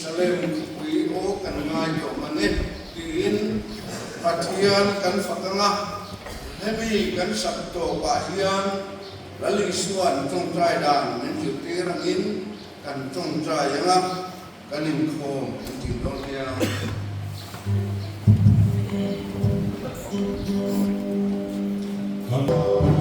สราเอลปีโอกันง่ายจบมันเนี่ยตีนปัจจัยกันฝักงะให้มีกันสับโตปะเฮียนและลิส่วนจงใจด่านมันจุดที่รังอินกันจงใจยังอ่ะกันนิ่งโคมจริงตรงนี้Amen.